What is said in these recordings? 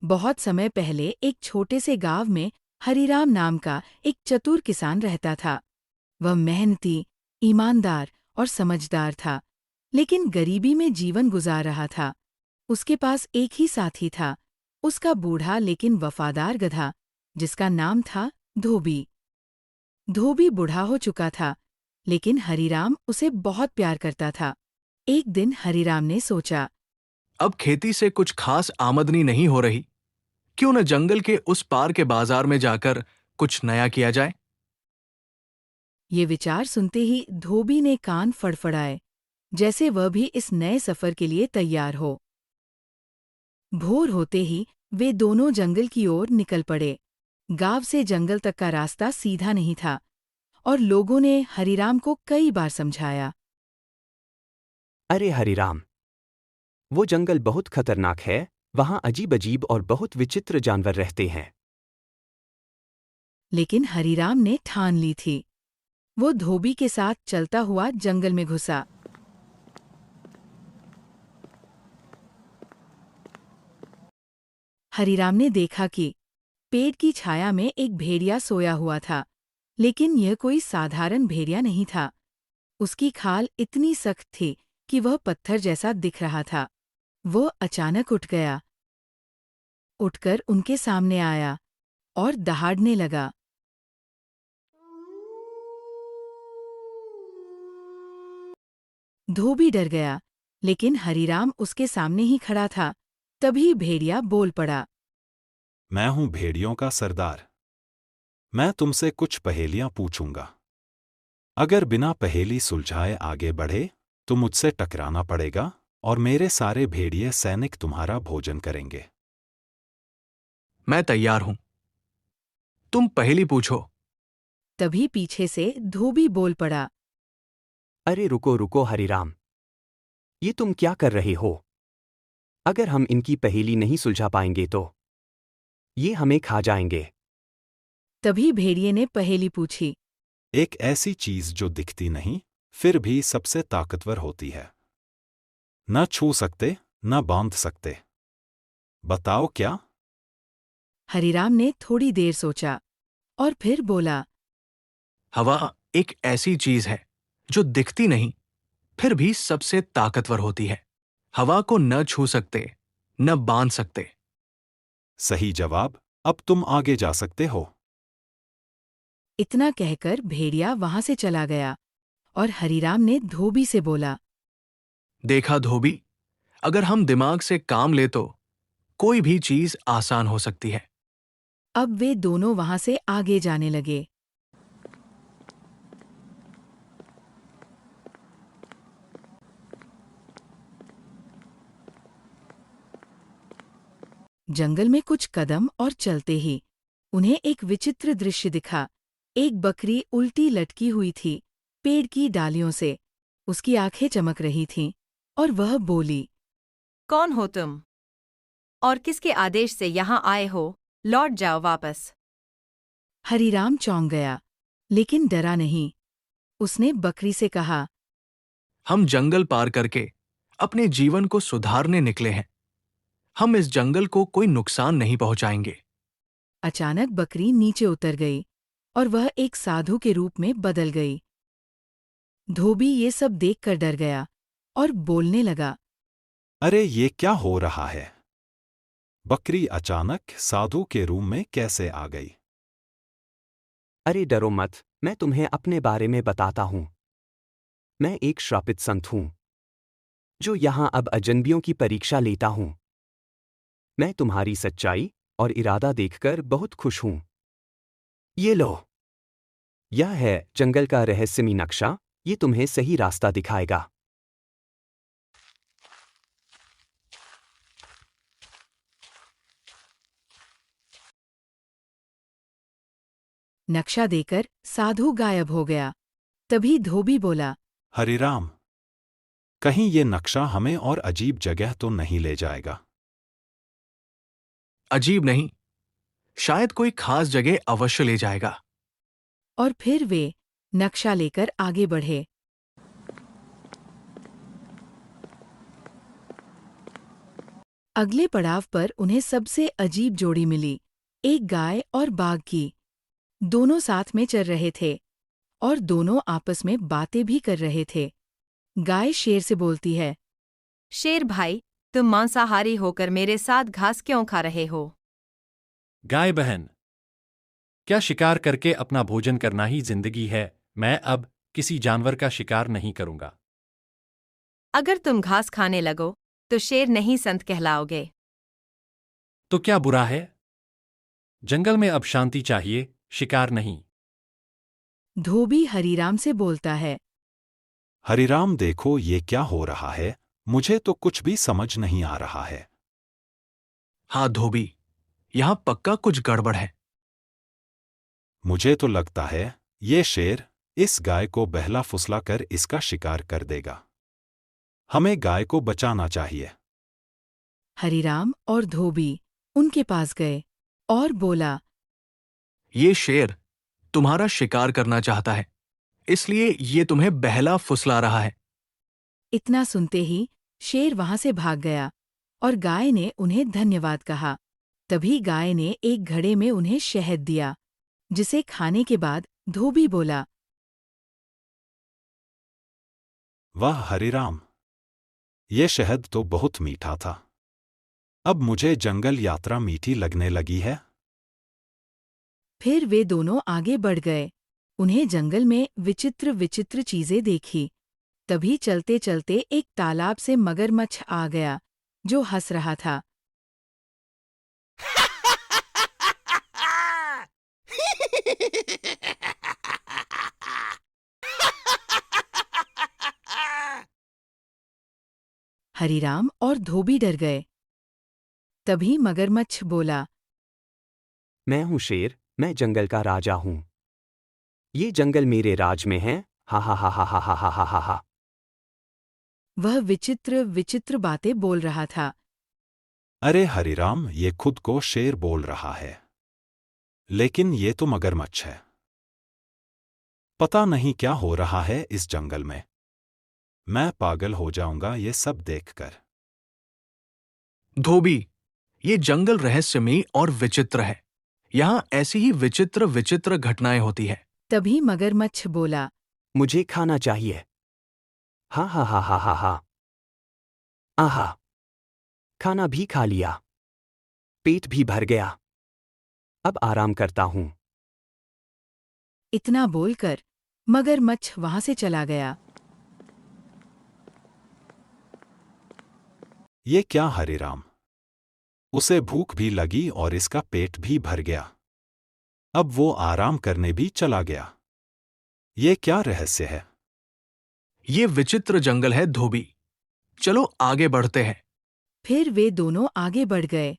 बहुत समय पहले एक छोटे से गांव में हरिराम नाम का एक चतुर किसान रहता था। वह मेहनती, ईमानदार और समझदार था, लेकिन गरीबी में जीवन गुजार रहा था। उसके पास एक ही साथी था, उसका बूढ़ा लेकिन वफादार गधा, जिसका नाम था धोबी। धोबी बूढ़ा हो चुका था, लेकिन हरिराम उसे बहुत प्यार करता था। एक दिन हरिराम ने सोचा, अब खेती से कुछ खास आमदनी नहीं हो रही। क्यों न जंगल के उस पार के बाजार में जाकर कुछ नया किया जाए। ये विचार सुनते ही धोबी ने कान फड़फड़ाए, जैसे वह भी इस नए सफर के लिए तैयार हो। भोर होते ही वे दोनों जंगल की ओर निकल पड़े। गांव से जंगल तक का रास्ता सीधा नहीं था, और लोगों ने हरिराम को कई बार समझाया। अरे हरिराम, वो जंगल बहुत खतरनाक है। वहाँ अजीब अजीब और बहुत विचित्र जानवर रहते हैं। लेकिन हरिराम ने ठान ली थी। वो धोबी के साथ चलता हुआ जंगल में घुसा। हरिराम ने देखा कि पेड़ की छाया में एक भेड़िया सोया हुआ था, लेकिन यह कोई साधारण भेड़िया नहीं था। उसकी खाल इतनी सख्त थी कि वह पत्थर जैसा दिख रहा था। वो अचानक उठ गया, उठकर उनके सामने आया और दहाड़ने लगा। धोबी डर गया, लेकिन हरिराम उसके सामने ही खड़ा था। तभी भेड़िया बोल पड़ा। मैं हूं भेड़ियों का सरदार। मैं तुमसे कुछ पहेलियां पूछूंगा। अगर बिना पहेली सुलझाए आगे बढ़े तो मुझसे टकराना पड़ेगा और मेरे सारे भेड़िए सैनिक तुम्हारा भोजन करेंगे। मैं तैयार हूं। तुम पहली पूछो। तभी पीछे से धोबी बोल पड़ा। अरे रुको रुको हरिराम, ये तुम क्या कर रहे हो? अगर हम इनकी पहेली नहीं सुलझा पाएंगे तो ये हमें खा जाएंगे। तभी भेड़िए ने पहेली पूछी। एक ऐसी चीज जो दिखती नहीं फिर भी सबसे ताकतवर होती है। न छू सकते न बांध सकते। बताओ क्या? हरिराम ने थोड़ी देर सोचा और फिर बोला। हवा एक ऐसी चीज है जो दिखती नहीं फिर भी सबसे ताकतवर होती है। हवा को न छू सकते, न बांध सकते। सही जवाब। अब तुम आगे जा सकते हो। इतना कहकर भेड़िया वहां से चला गया, और हरिराम ने धोबी से बोला। देखा धोबी, अगर हम दिमाग से काम ले तो कोई भी चीज आसान हो सकती है। अब वे दोनों वहां से आगे जाने लगे। जंगल में कुछ कदम और चलते ही उन्हें एक विचित्र दृश्य दिखा। एक बकरी उल्टी लटकी हुई थी, पेड़ की डालियों से। उसकी आंखें चमक रही थीं, और वह बोली। कौन हो तुम? और किसके आदेश से यहाँ आए हो? लौट जाओ वापस। हरिराम चौंक गया, लेकिन डरा नहीं। उसने बकरी से कहा। हम जंगल पार करके अपने जीवन को सुधारने निकले हैं। हम इस जंगल को कोई नुकसान नहीं पहुंचाएंगे। अचानक बकरी नीचे उतर गई, और वह एक साधु के रूप में बदल गई। धोबी ये सब देखकर डर गया और बोलने लगा। अरे ये क्या हो रहा है? बकरी अचानक साधु के रूम में कैसे आ गई? अरे डरो मत, मैं तुम्हें अपने बारे में बताता हूँ। मैं एक श्रापित संत हूँ, जो यहाँ अब अजनबियों की परीक्षा लेता हूँ। मैं तुम्हारी सच्चाई और इरादा देखकर बहुत खुश हूँ। ये लो, यह है जंगल का रहस्यमयी नक्शा। ये तुम्हें सही रास्ता दिखाएगा। नक्शा देकर साधु गायब हो गया। तभी धोबी बोला। हरिराम, कहीं ये नक्शा हमें और अजीब जगह तो नहीं ले जाएगा? अजीब नहीं, शायद कोई खास जगह अवश्य ले जाएगा। और फिर वे नक्शा लेकर आगे बढ़े। अगले पड़ाव पर उन्हें सबसे अजीब जोड़ी मिली, एक गाय और बाघ की। दोनों साथ में चल रहे थे और दोनों आपस में बातें भी कर रहे थे। गाय शेर से बोलती है, शेर भाई, तुम मांसाहारी होकर मेरे साथ घास क्यों खा रहे हो? गाय बहन, क्या शिकार करके अपना भोजन करना ही जिंदगी है? मैं अब किसी जानवर का शिकार नहीं करूंगा। अगर तुम घास खाने लगो तो शेर नहीं संत कहलाओगे। तो क्या बुरा है? जंगल में अब शांति चाहिए, शिकार नहीं। धोबी हरीराम से बोलता है, हरिराम देखो ये क्या हो रहा है, मुझे तो कुछ भी समझ नहीं आ रहा है। हाँ धोबी, यहां पक्का कुछ गड़बड़ है। मुझे तो लगता है ये शेर इस गाय को बहला फुसला कर इसका शिकार कर देगा। हमें गाय को बचाना चाहिए। हरीराम और धोबी उनके पास गए और बोला, ये शेर तुम्हारा शिकार करना चाहता है, इसलिए ये तुम्हें बहला फुसला रहा है। इतना सुनते ही शेर वहां से भाग गया और गाय ने उन्हें धन्यवाद कहा। तभी गाय ने एक घड़े में उन्हें शहद दिया, जिसे खाने के बाद धोबी बोला, वाह हरिराम, ये शहद तो बहुत मीठा था। अब मुझे जंगल यात्रा मीठी लगने लगी है। फिर वे दोनों आगे बढ़ गए। उन्हें जंगल में विचित्र विचित्र चीजें देखी। तभी चलते चलते एक तालाब से मगरमच्छ आ गया, जो हंस रहा था। हरीराम और धोबी डर गए। तभी मगरमच्छ बोला, मैं हूँ शेर, मैं जंगल का राजा हूँ। ये जंगल मेरे राज में है। हा हा हा हा हा हा हा हा हा हा। वह विचित्र विचित्र बातें बोल रहा था। अरे हरिराम, ये खुद को शेर बोल रहा है, लेकिन ये तो मगरमच्छ है। पता नहीं क्या हो रहा है इस जंगल में। मैं पागल हो जाऊंगा ये सब देखकर। धोबी, ये जंगल रहस्यमयी और विचित्र है। यहां ऐसी ही विचित्र विचित्र घटनाएं होती है। तभी मगरमच्छ बोला, मुझे खाना चाहिए। हा हा हा हा हा हा। आहा, खाना भी खा लिया, पेट भी भर गया। अब आराम करता हूँ। इतना बोलकर मगरमच्छ वहां से चला गया। ये क्या हरिराम, उसे भूख भी लगी और इसका पेट भी भर गया। अब वो आराम करने भी चला गया। ये क्या रहस्य है? ये विचित्र जंगल है धोबी। चलो आगे बढ़ते हैं। फिर वे दोनों आगे बढ़ गए।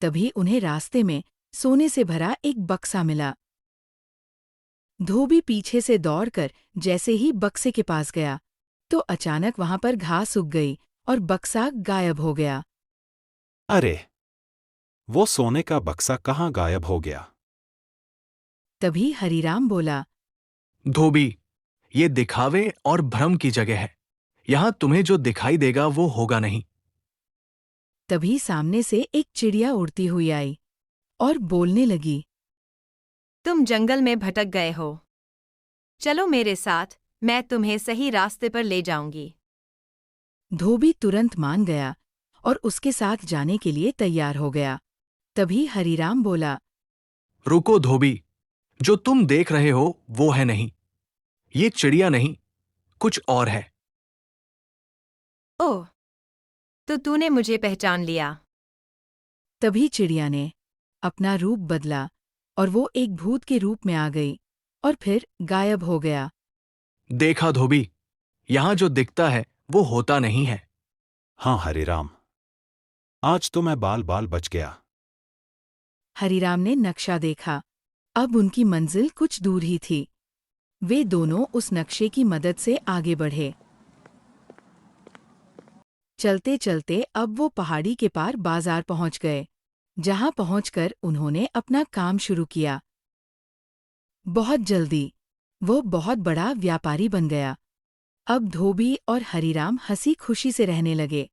तभी उन्हें रास्ते में सोने से भरा एक बक्सा मिला। धोबी पीछे से दौड़कर जैसे ही बक्से के पास गया, तो अचानक वहां पर घास उग गई और बक्सा गायब हो गया। अरे, वो सोने का बक्सा कहाँ गायब हो गया? तभी हरीराम बोला, धोबी, ये दिखावे और भ्रम की जगह है। यहां तुम्हें जो दिखाई देगा वो होगा नहीं। तभी सामने से एक चिड़िया उड़ती हुई आई और बोलने लगी, तुम जंगल में भटक गए हो। चलो मेरे साथ, मैं तुम्हें सही रास्ते पर ले जाऊंगी। धोबी तुरंत मान गया और उसके साथ जाने के लिए तैयार हो गया। तभी हरीराम बोला, रुको धोबी, जो तुम देख रहे हो वो है नहीं। ये चिड़िया नहीं, कुछ और है। ओह, तो तूने मुझे पहचान लिया। तभी चिड़िया ने अपना रूप बदला और वो एक भूत के रूप में आ गई और फिर गायब हो गया। देखा धोबी, यहां जो दिखता है वो होता नहीं है। हाँ हरिराम, आज तो मैं बाल बाल बच गया। हरीराम ने नक्शा देखा। अब उनकी मंजिल कुछ दूर ही थी। वे दोनों उस नक्शे की मदद से आगे बढ़े। चलते चलते अब वो पहाड़ी के पार बाजार पहुंच गए, जहां पहुंचकर उन्होंने अपना काम शुरू किया। बहुत जल्दी वो बहुत बड़ा व्यापारी बन गया। अब धोबी और हरीराम हंसी खुशी से रहने लगे।